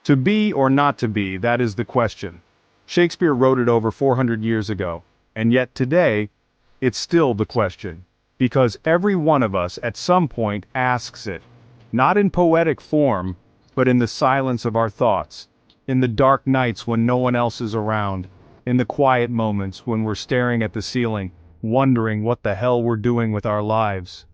To be or not to be, that is the question. Shakespeare wrote it over 400 years ago, and yet today, it's still the question. Because every one of us at some point asks it, not in poetic form, but in the silence of our thoughts, in the dark nights when no one else is around, in the quiet moments when we're staring at the ceiling, wondering what the hell we're doing with our lives.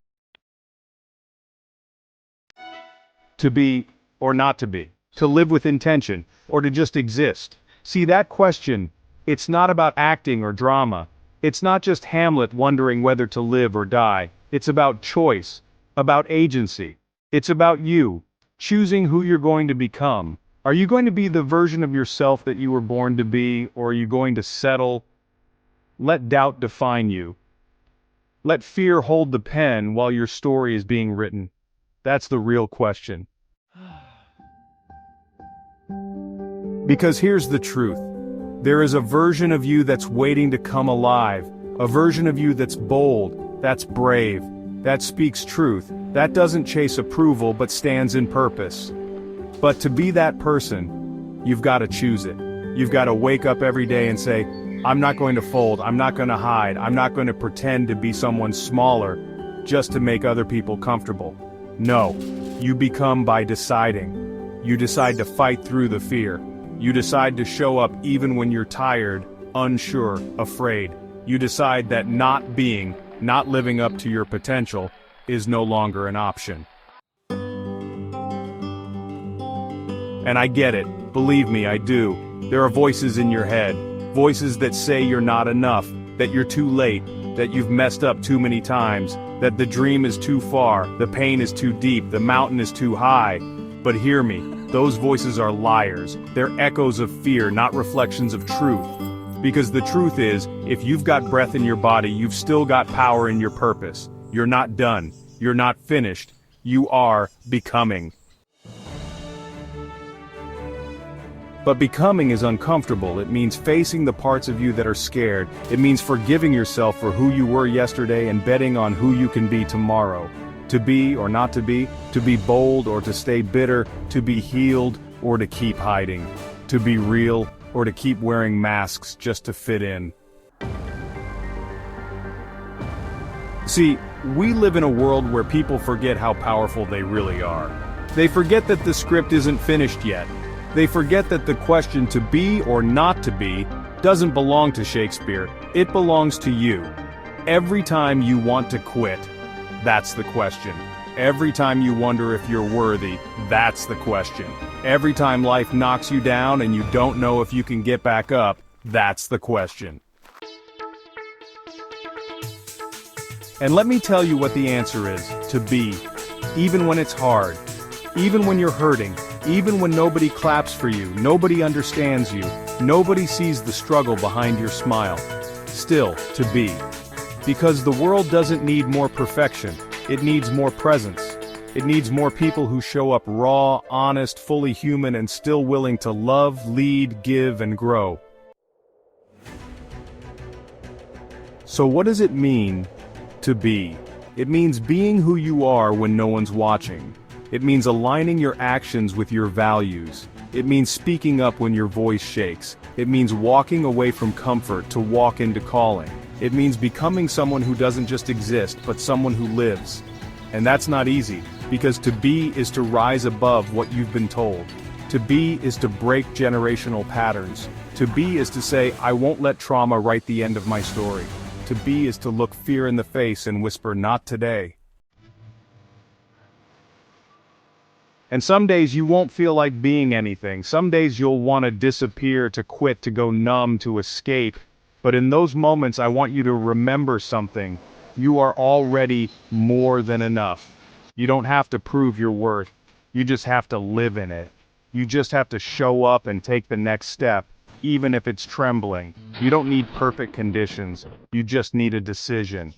To be or not to be, to live with intention, or to just exist. See, that question, it's not about acting or drama. It's not just Hamlet wondering whether to live or die. It's about choice, about agency. It's about you, choosing who you're going to become. Are you going to be the version of yourself that you were born to be, or are you going to settle? Let doubt define you. Let fear hold the pen while your story is being written. That's the real question. Because here's the truth. There is a version of you that's waiting to come alive, a version of you that's bold, that's brave, that speaks truth, that doesn't chase approval but stands in purpose. But to be that person, you've got to choose it. You've got to wake up every day and say, I'm not going to fold, I'm not going to hide, I'm not going to pretend to be someone smaller just to make other people comfortable. No, you become by deciding. You decide to fight through the fear. You decide to show up even when you're tired, unsure, afraid. You decide that not being, not living up to your potential, is no longer an option. And I get it, believe me, I do. There are voices in your head, voices that say you're not enough, that you're too late, that you've messed up too many times, that the dream is too far, the pain is too deep, the mountain is too high. But hear me, those voices are liars. They're echoes of fear, not reflections of truth. Because the truth is, if you've got breath in your body, you've still got power in your purpose. You're not done. You're not finished. You are becoming. But becoming is uncomfortable. It means facing the parts of you that are scared. It means forgiving yourself for who you were yesterday and betting on who you can be tomorrow. To be or not to be bold or to stay bitter, to be healed or to keep hiding, to be real or to keep wearing masks just to fit in. See, we live in a world where people forget how powerful they really are. They forget that the script isn't finished yet. They forget that the question to be or not to be doesn't belong to Shakespeare, it belongs to you. Every time you want to quit, that's the question. Every time you wonder if you're worthy, that's the question. Every time life knocks you down and you don't know if you can get back up, that's the question. And let me tell you what the answer is, to be. Even when it's hard, even when you're hurting, even when nobody claps for you, nobody understands you, nobody sees the struggle behind your smile. Still, to be. Because the world doesn't need more perfection, it needs more presence. It needs more people who show up raw, honest, fully human, and still willing to love, lead, give, and grow. So what does it mean to be? It means being who you are when no one's watching. It means aligning your actions with your values. It means speaking up when your voice shakes. It means walking away from comfort to walk into calling. It means becoming someone who doesn't just exist, but someone who lives. And that's not easy, because to be is to rise above what you've been told. To be is to break generational patterns. To be is to say, I won't let trauma write the end of my story. To be is to look fear in the face and whisper, not today. And some days you won't feel like being anything. Some days you'll want to disappear, to quit, to go numb, to escape. But in those moments, I want you to remember something. You are already more than enough. You don't have to prove your worth. You just have to live in it. You just have to show up and take the next step, even if it's trembling. You don't need perfect conditions. You just need a decision.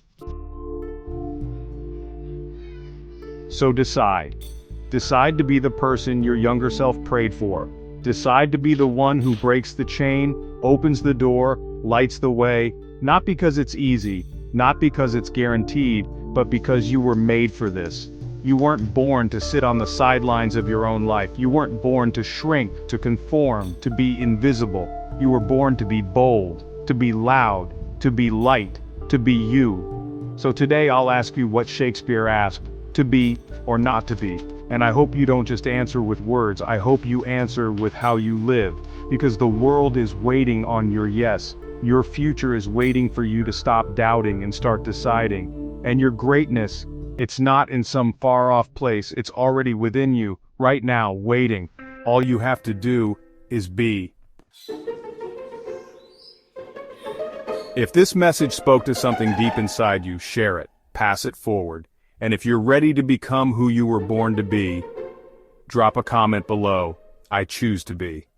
So decide. Decide to be the person your younger self prayed for. Decide to be the one who breaks the chain, opens the door, lights the way, not because it's easy, not because it's guaranteed, but because you were made for this. You weren't born to sit on the sidelines of your own life. You weren't born to shrink, to conform, to be invisible. You were born to be bold, to be loud, to be light, to be you. So today I'll ask you what Shakespeare asked, to be or not to be. And I hope you don't just answer with words, I hope you answer with how you live. Because the world is waiting on your yes. Your future is waiting for you to stop doubting and start deciding. And your greatness, it's not in some far-off place, it's already within you, right now, waiting. All you have to do is be. If this message spoke to something deep inside you, share it, pass it forward. And if you're ready to become who you were born to be, drop a comment below. I choose to be.